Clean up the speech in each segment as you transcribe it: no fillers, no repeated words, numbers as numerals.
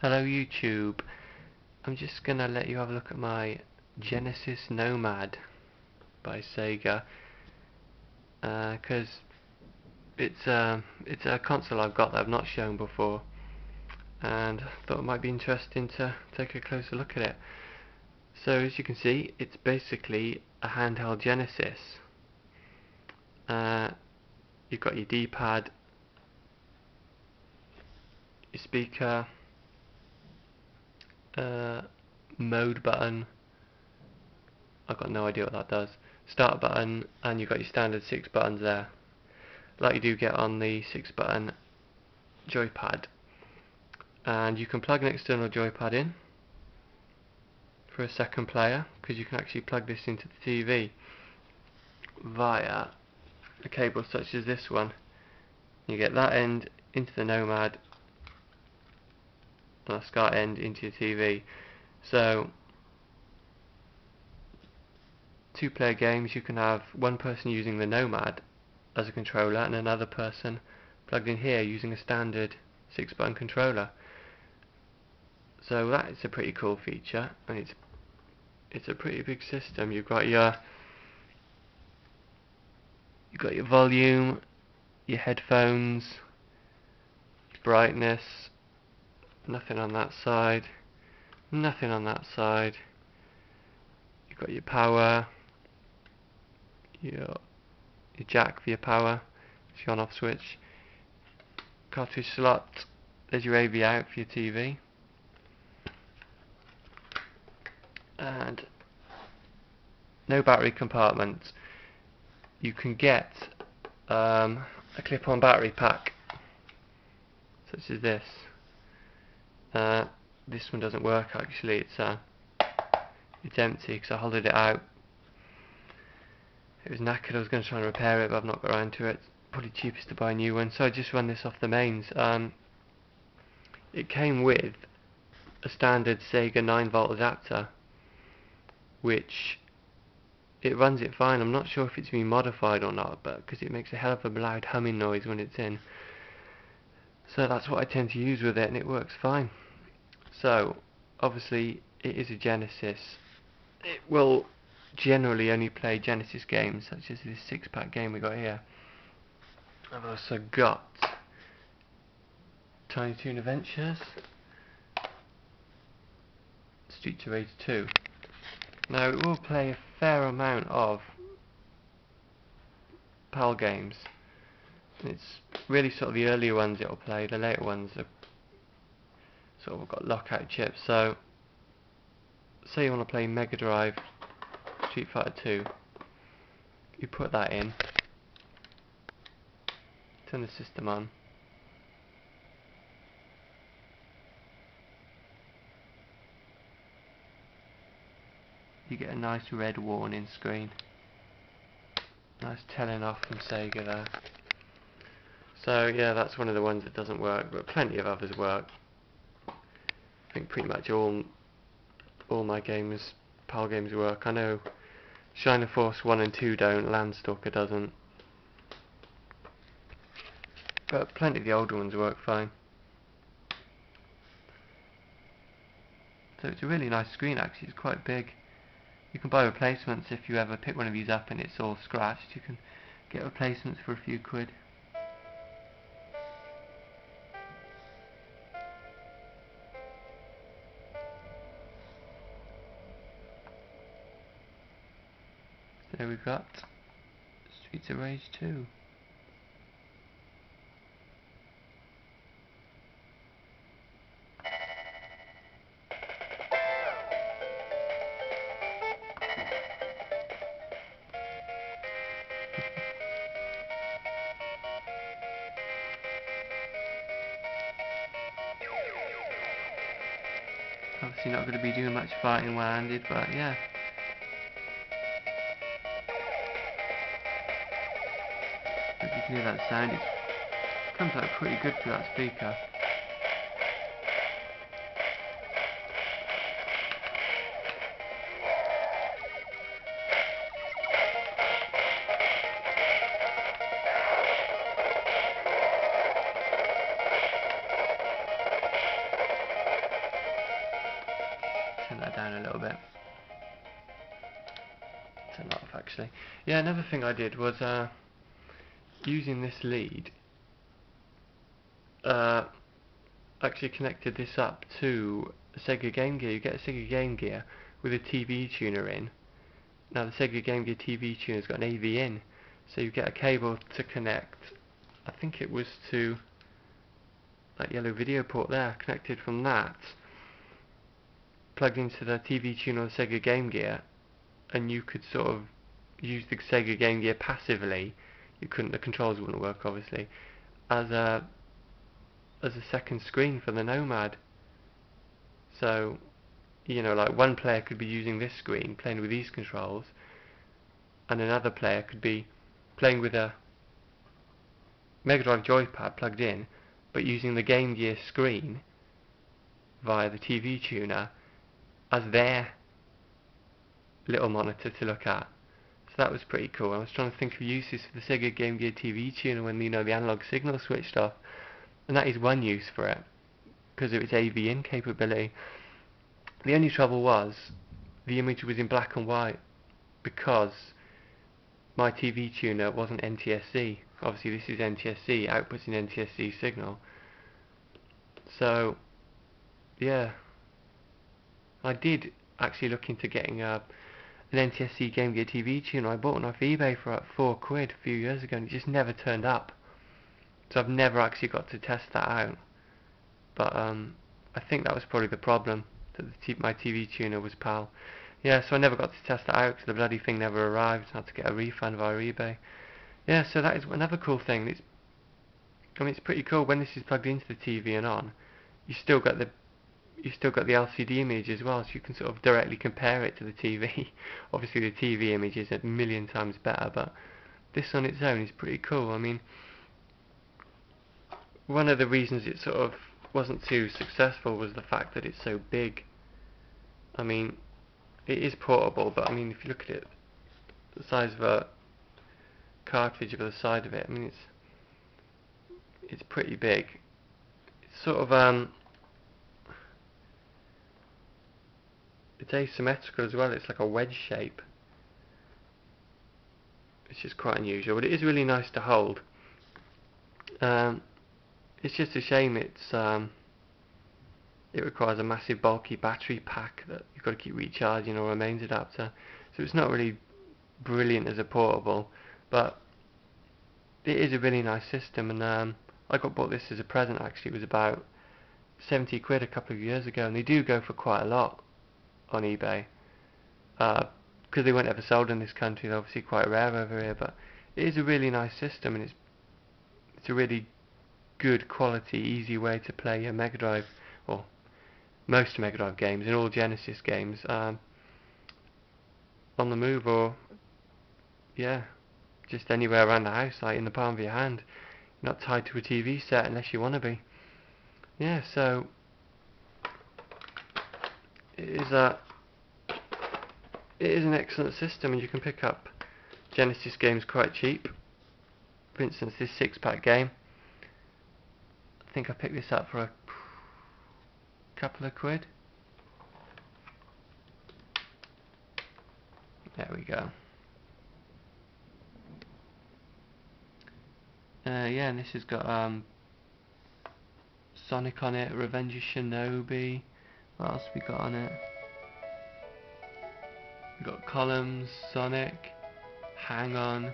Hello YouTube. I'm just gonna let you have a look at my Genesis Nomad by Sega, because it's a console I've got that I've not shown before, and I thought it might be interesting to take a closer look at it. So as you can see, it's basically a handheld Genesis. You've got your D-pad, your speaker, mode button. I've got no idea what that does. Start button, and you've got your standard 6 buttons there, like you do get on the 6 button joypad. And you can plug an external joypad in for a second player, because you can actually plug this into the TV via a cable such as this one. You get that end into the Nomad and a SCART end into your TV. So 2-player games, you can have one person using the Nomad as a controller and another person plugged in here using a standard 6-button controller. So that is a pretty cool feature, and it's a pretty big system. You've got your volume, your headphones, brightness, nothing on that side, nothing on that side. You've got your power, your jack for your power, it's your on-off switch, cartridge slot, there's your AV out for your TV, and no battery compartment. You can get a clip-on battery pack such as this. This one doesn't work actually, it's empty because I hollowed it out. It was knackered. I was going to try and repair it, but I've not got around to it. Probably cheapest to buy a new one, so I just run this off the mains. It came with a standard Sega 9V adapter, which it runs it fine. I'm not sure if it's been modified or not, but because it makes a hell of a loud humming noise when it's in. So that's what I tend to use with it, and it works fine. So obviously it is a Genesis. It will generally only play Genesis games, such as this 6-pack game we got here. I've also got Tiny Toon Adventures, Streets of Rage 2. Now it will play a fair amount of PAL games. It's really sort of the earlier ones it'll play. The later ones are sort of got lockout chips. So say you want to play Mega Drive Street Fighter 2, you put that in, turn the system on, you get a nice red warning screen, nice telling off from Sega there. So yeah, that's one of the ones that doesn't work, but plenty of others work. I think pretty much all my games, PAL games, work. I know Shiner Force 1 and 2 don't, Landstalker doesn't, but plenty of the older ones work fine. So it's a really nice screen actually, it's quite big. You can buy replacements if you ever pick one of these up and it's all scratched. You can get replacements for a few quid. So there we've got Streets of Rage 2. Obviously not going to be doing much fighting one-handed, but yeah. If you can hear that sound, it comes out pretty good for that speaker. that down a little bit. Turn that off actually. Yeah, another thing I did was using this lead, actually connected this up to a Sega Game Gear. You get a Sega Game Gear with a TV tuner in. Now the Sega Game Gear TV tuner's got an AV in, so you get a cable to connect, I think it was to that yellow video port there, connected from that, plugged into the TV tuner on the Sega Game Gear, and you could sort of use the Sega Game Gear passively. You couldn't, the controls wouldn't work obviously, as a second screen for the Nomad. So, you know, like one player could be using this screen, playing with these controls, and another player could be playing with a Mega Drive joypad plugged in, but using the Game Gear screen via the TV tuner as their little monitor to look at. So that was pretty cool. I was trying to think of uses for the Sega Game Gear TV tuner when, you know, the analog signal switched off, and that is one use for it, because of its AV in capability. The only trouble was the image was in black and white, because my TV tuner wasn't NTSC. Obviously this is NTSC, outputs an NTSC signal. So yeah, I did actually look into getting an NTSC Game Gear TV tuner. I bought one off eBay for like £4 a few years ago, and it just never turned up. So I've never actually got to test that out. But I think that was probably the problem, that my TV tuner was PAL. Yeah, so I never got to test that out because the bloody thing never arrived. I had to get a refund via eBay. Yeah, so that is another cool thing. It's pretty cool when this is plugged into the TV and on. You still got the LCD image as well, so you can sort of directly compare it to the TV. Obviously the TV image is a million times better, but this on its own is pretty cool. I mean, one of the reasons it sort of wasn't too successful was the fact that it's so big. I mean, it is portable, but I mean, if you look at it, the size of a cartridge over the side of it, I mean, it's pretty big. It's sort of it's asymmetrical as well. It's like a wedge shape, which is quite unusual, but it is really nice to hold. It's just a shame it requires a massive bulky battery pack that you've got to keep recharging, or a mains adapter, so it's not really brilliant as a portable, but it is a really nice system. And I bought this as a present actually. It was about £70 a couple of years ago, and they do go for quite a lot on eBay, because they weren't ever sold in this country. They're obviously quite rare over here, but it is a really nice system, and it's a really good quality, easy way to play a Mega Drive, or most Mega Drive games and all Genesis games, on the move, or yeah, just anywhere around the house, like in the palm of your hand. You're not tied to a TV set unless you want to be. Yeah, so it is an excellent system, and you can pick up Genesis games quite cheap. For instance, this 6-pack game, I think I picked this up for a couple of quid. There we go. Yeah, and this has got Sonic on it, Revenge of Shinobi. What else we got on it? We got Columns, Sonic, Hang On,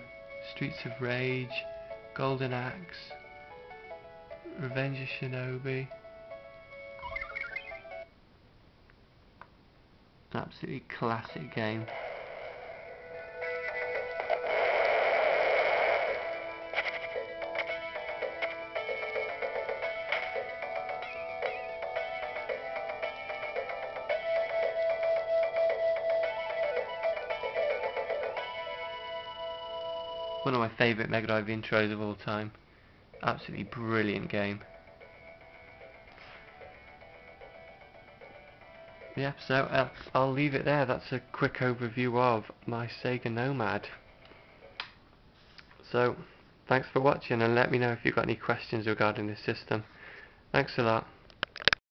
Streets of Rage, Golden Axe, Revenge of Shinobi. Absolutely classic game. One of my favourite Mega Drive intros of all time. Absolutely brilliant game. Yeah, so I'll leave it there. That's a quick overview of my Sega Nomad. So, thanks for watching, and let me know if you've got any questions regarding this system. Thanks a lot.